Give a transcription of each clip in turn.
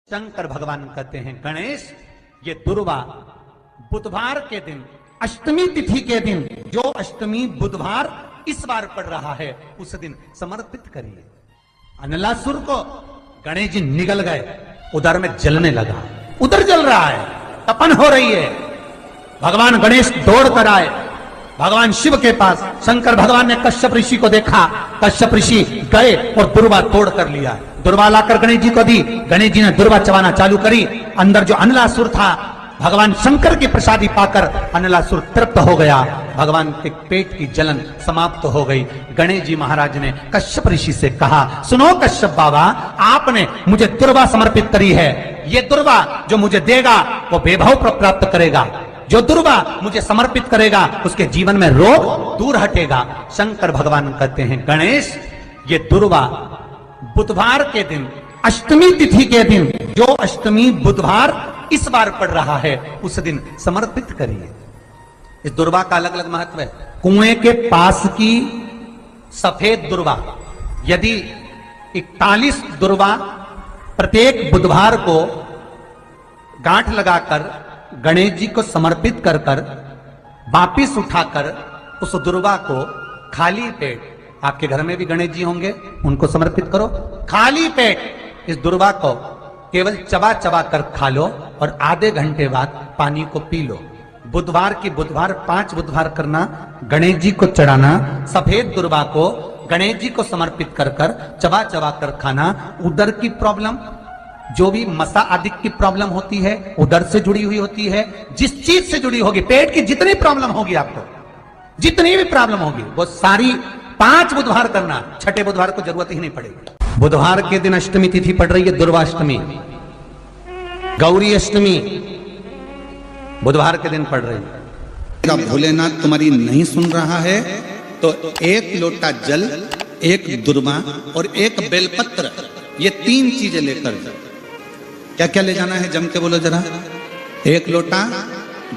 शंकर भगवान कहते हैं गणेश, ये दुर्वा बुधवार के दिन अष्टमी तिथि के दिन जो अष्टमी बुधवार इस बार पड़ रहा है उस दिन समर्पित करिए। अनलासुर को गणेश जी निगल गए, उधर में जलने लगा, उधर जल रहा है, तपन हो रही है। भगवान गणेश दौड़ कर आए भगवान शिव के पास। शंकर भगवान ने कश्यप ऋषि को देखा, कश्यप ऋषि गए और दुर्वा तोड़ कर लिया। दुर्वा लाकर गणेश जी को दी, गणेश जी ने दुर्वा चबाना चालू करी। अंदर जो अनलासुर था, भगवान शंकर की प्रसादी पाकर अनलासुर तृप्त हो गया, भगवान के पेट की जलन समाप्त हो गई। गणेश जी महाराज ने कश्यप ऋषि से कहा, सुनो कश्यप बाबा, आपने मुझे दुर्वा समर्पित करी है, ये दुर्वा जो मुझे देगा वो वैभव प्राप्त करेगा, जो दुर्वा मुझे समर्पित करेगा उसके जीवन में रोग दूर हटेगा। शंकर भगवान कहते हैं गणेश, ये दुर्वा बुधवार के दिन अष्टमी तिथि के दिन जो अष्टमी बुधवार इस बार पड़ रहा है उस दिन समर्पित करिए। इस दुर्वा का अलग अलग महत्व है। कुएं के पास की सफेद दुर्वा, यदि 41 दुर्वा प्रत्येक बुधवार को गांठ लगाकर गणेश जी को समर्पित कर कर वापिस उठाकर उस दुर्वा को खाली पेट, आपके घर में भी गणेश जी होंगे, उनको समर्पित करो, खाली पेट इस दुर्वा को केवल चबा चबा कर खा लो और आधे घंटे बाद पानी को पी लो। बुधवार की बुधवार 5 बुधवार करना, गणेश जी को चढ़ाना, सफेद दुर्वा को गणेश जी को समर्पित कर कर चबा चबा कर खाना। उदर की प्रॉब्लम, जो भी मसा आदि की प्रॉब्लम होती है उदर से जुड़ी हुई होती है, जिस चीज से जुड़ी होगी, पेट की जितनी प्रॉब्लम होगी, आपको जितनी भी प्रॉब्लम होगी वो सारी 5 बुधवार करना, छठे बुधवार को जरूरत ही नहीं पड़ेगी। बुधवार के दिन अष्टमी तिथि पड़ रही है, दुर्वाष्टमी, गौरी अष्टमी बुधवार के दिन पड़ रही है। भोलेनाथ तुम्हारी नहीं सुन रहा है तो 1 लोटा जल, 1 दुर्वा और 1 बेलपत्र, ये 3 चीजें लेकर जाओ। क्या क्या ले जाना है, जम के बोलो जरा। 1 लोटा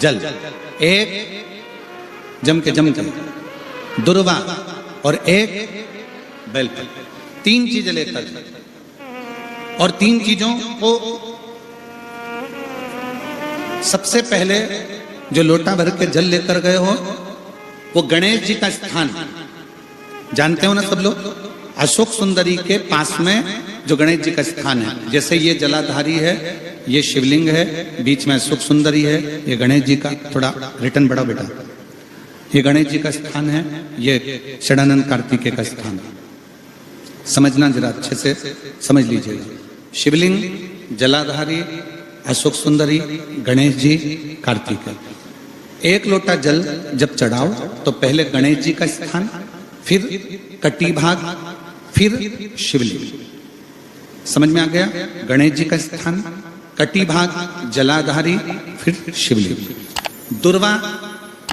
जल, 1 जम के दुर्वा और 1 बेलपत्र, 3 चीजें लेकर जाओ। और 3 चीजों को सबसे पहले जो लोटा भर के जल लेकर गए हो वो गणेश जी का स्थान जानते हो ना सब लोग, अशोक सुंदरी के पास में जो गणेश जी का स्थान है। जैसे ये जलाधारी है, ये शिवलिंग है, बीच में अशोक सुंदरी है, ये गणेश जी का, थोड़ा रिटर्न बढ़ाओ बेटा, ये गणेश जी का स्थान है, ये षडानंद कार्तिकेय का स्थान है। समझना जरा अच्छे से समझ लीजिएगा। शिवलिंग, जलाधारी, अशोक सुंदरी, गणेश जी, कार्तिकेय। 1 लोटा जल जब चढ़ाओ तो पहले गणेश जी का स्थान, फिर कटी भाग, फिर शिवलिंग। समझ में आ गया? गणेश जी का स्थान, कटी भाग, जलाधारी, फिर शिवलिंग। दुर्वा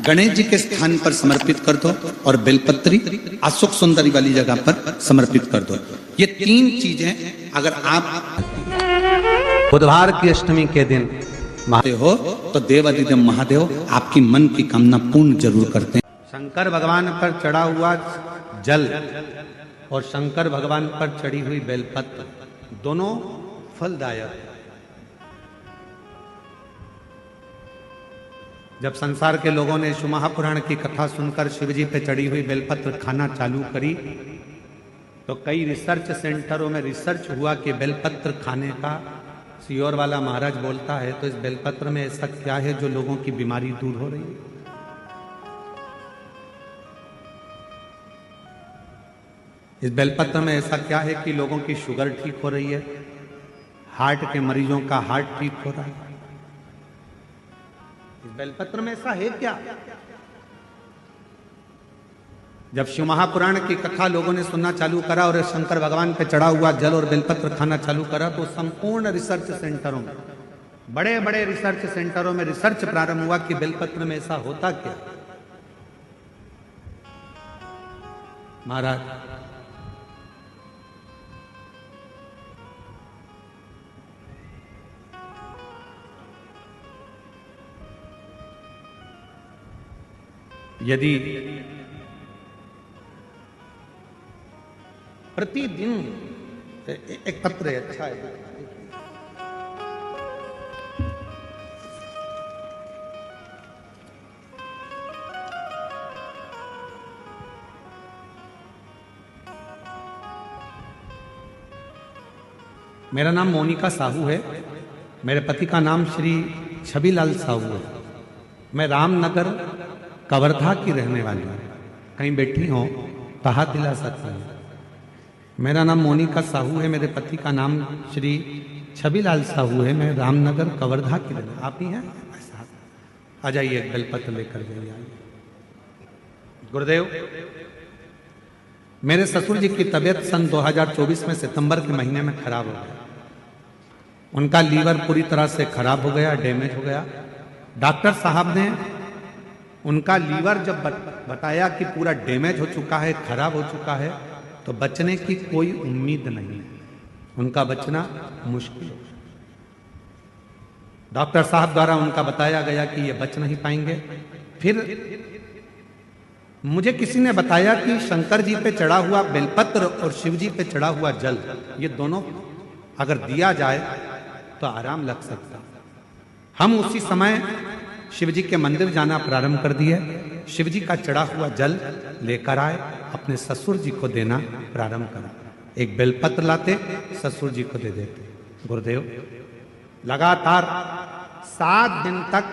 गणेश जी के स्थान पर समर्पित कर दो और बेलपत्री अशोक सुंदरी वाली जगह पर समर्पित कर दो। ये 3 चीजें अगर आप बुधवार की अष्टमी के दिन महादेव हो तो देवादिदेव महादेव आपकी मन की कामना पूर्ण जरूर करते हैं। शंकर भगवान पर चढ़ा हुआ जल और शंकर भगवान पर चढ़ी हुई बेलपत्र दोनों फलदायक। जब संसार के लोगों ने शिव महापुराण की कथा सुनकर शिवजी पे चढ़ी हुई बेलपत्र खाना चालू करी तो कई रिसर्च सेंटरों में रिसर्च हुआ कि बेलपत्र खाने का, सियोर वाला महाराज बोलता है, तो इस बेलपत्र में ऐसा क्या है जो लोगों की बीमारी दूर हो रही है। इस बेलपत्र में ऐसा क्या है कि लोगों की शुगर ठीक हो रही है, हार्ट के मरीजों का हार्ट ठीक हो रहा है। इस बेलपत्र में ऐसा है क्या? जब शिव महापुराण की कथा लोगों ने सुनना चालू करा और शंकर भगवान पे चढ़ा हुआ जल और बेलपत्र खाना चालू करा तो संपूर्ण रिसर्च सेंटरों में, बड़े बड़े रिसर्च सेंटरों में रिसर्च प्रारंभ हुआ कि बेलपत्र में ऐसा होता क्या। महाराज यदि प्रतिदिन एक पत्र है, अच्छा है, मेरा नाम मोनिका साहू है। मेरे पति का नाम श्री छबीलाल साहू है। मैं रामनगर कवर्धा की रहने वाली हूँ। कहीं बैठी हो तो हाथ दिला सकते हैं। मेरा नाम मोनिका साहू है। मेरे पति का नाम श्री छबीलाल साहू है। मैं रामनगर कवर्धा की रहने। आप ही हैं? आ जाइए, एक बेलपत्र लेकर जाइए। गुरुदेव, मेरे ससुर जी की तबीयत सन 2024 में सितंबर के महीने में खराब हो गया। उनका लीवर पूरी तरह से खराब हो गया, डैमेज हो गया। डॉक्टर साहब ने उनका लीवर जब बताया कि पूरा डैमेज हो चुका है, खराब हो चुका है, तो बचने की कोई उम्मीद नहीं है। उनका बचना मुश्किल है। डॉक्टर साहब द्वारा उनका बताया गया कि ये बच नहीं पाएंगे। फिर मुझे किसी ने बताया कि शंकर जी पे चढ़ा हुआ बेलपत्र और शिव जी पे चढ़ा हुआ जल, ये दोनों अगर दिया जाए तो आराम लग सकता। हम उसी समय शिव जी के मंदिर जाना प्रारंभ कर दिए। शिव जी का चढ़ा हुआ जल लेकर आए, अपने ससुर जी को देना प्रारंभ करा। एक बेलपत्र लाते, ससुर जी को दे देते। गुरुदेव, लगातार 7 दिन तक,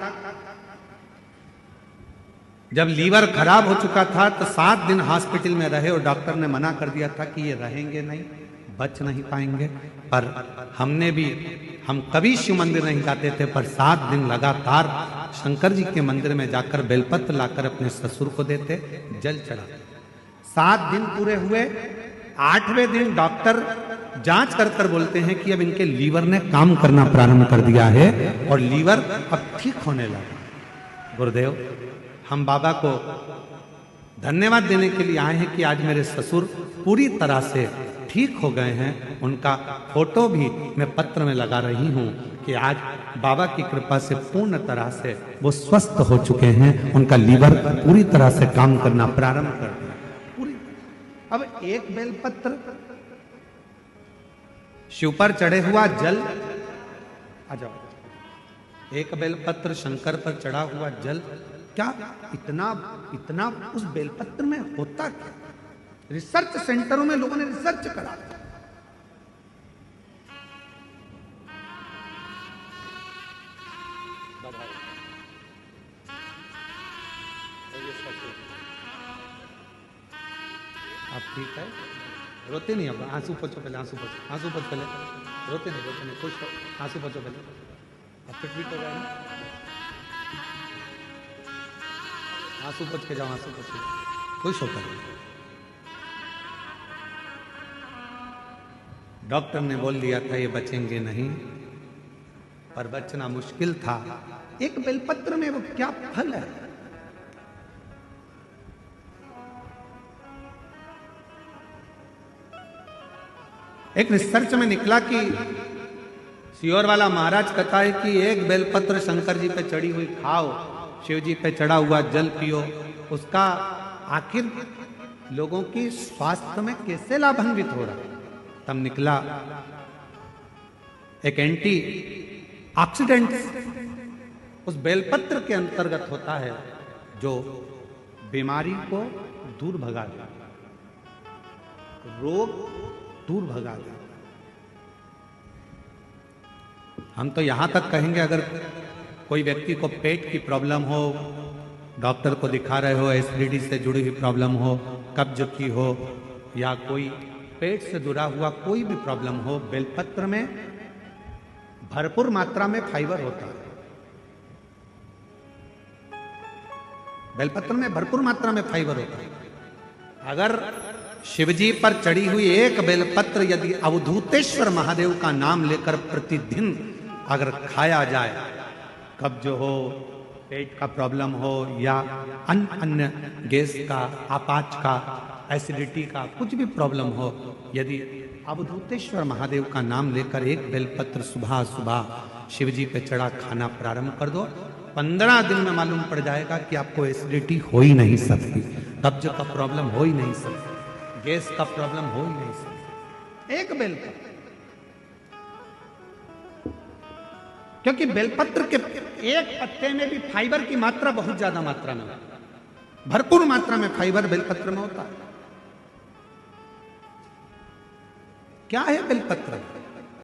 जब लीवर खराब हो चुका था तो 7 दिन हॉस्पिटल में रहे और डॉक्टर ने मना कर दिया था कि ये रहेंगे नहीं, बच नहीं पाएंगे। पर हम कभी शिव मंदिर नहीं जाते थे, पर 7 दिन लगातार शंकर जी के मंदिर में जाकर बेलपत्र लाकर अपने ससुर को देते, जल चढ़ाते। 7 दिन पूरे हुए। 8वें दिन डॉक्टर जांच कर कर बोलते हैं कि अब इनके लीवर ने काम करना प्रारंभ कर दिया है और लीवर अब ठीक होने लगा। गुरुदेव, हम बाबा को धन्यवाद देने के लिए आए हैं कि आज मेरे ससुर पूरी तरह से ठीक हो गए हैं। उनका फोटो भी मैं पत्र में लगा रही हूं कि आज बाबा की कृपा से पूर्ण तरह से वो स्वस्थ हो चुके हैं। उनका लीवर पूरी तरह से काम करना प्रारंभ कर दिया पूरी। अब एक बेलपत्र, शिव पर चढ़े हुआ जल, आ जाओ, एक बेलपत्र शंकर पर चढ़ा हुआ जल, क्या इतना उस बेलपत्र में होता क्या? रिसर्च सेंटरों में लोगों ने रिसर्च करा। आप ठीक है? रोते नहीं? अब आंसू पोछो पहले, आंसू पोछो पहले। रोते नहीं, खुश हो, आंसू पोछो पहले। अब फिट हो गया ना? आंसू पोछ के जाओ, आंसू पोछ के जाओ, खुश होकर। डॉक्टर ने बोल दिया था ये बचेंगे नहीं, पर बचना मुश्किल था। एक बेलपत्र में वो क्या फल है? एक रिसर्च में निकला कि सियोर वाला महाराज कहता है कि एक बेलपत्र शंकर जी पे चढ़ी हुई खाओ, शिव जी पे चढ़ा हुआ जल पियो, उसका आखिर लोगों की स्वास्थ्य में कैसे लाभान्वित हो रहा है। तब निकला एक एंटी ऑक्सीडेंट उस बेलपत्र के अंतर्गत होता है जो बीमारी को दूर भगा देता, रोग दूर भगा देता। हम तो यहां तक कहेंगे, अगर कोई व्यक्ति को पेट की प्रॉब्लम हो, डॉक्टर को दिखा रहे हो, एसिडिटी से जुड़ी हुई प्रॉब्लम हो, कब्ज की हो, या कोई पेट से जुड़ा हुआ कोई भी प्रॉब्लम हो, बेलपत्र में भरपूर मात्रा में फाइबर होता है। बेलपत्र में भरपूर मात्रा में फाइबर होता है। अगर शिवजी पर चढ़ी हुई एक बेलपत्र यदि अवधूतेश्वर महादेव का नाम लेकर प्रतिदिन अगर खाया जाए, कब्ज हो, पेट का प्रॉब्लम हो, या अन्य गैस का, आपाच का, एसिडिटी का कुछ भी प्रॉब्लम हो, यदि अवधूतेश्वर महादेव का नाम लेकर एक बेलपत्र सुबह सुबह शिवजी पे चढ़ा खाना प्रारंभ कर दो, 15 दिन में मालूम पड़ जाएगा कि आपको एसिडिटी हो ही नहीं सकती, कब्ज का प्रॉब्लम हो ही नहीं सकती, गैस का प्रॉब्लम हो ही नहीं सकती। एक बेलपत्र, क्योंकि बेलपत्र के एक पत्ते में भी फाइबर की मात्रा बहुत ज्यादा मात्रा में, भरपूर मात्रा में फाइबर बेलपत्र में होता है। क्या है बेलपत्र?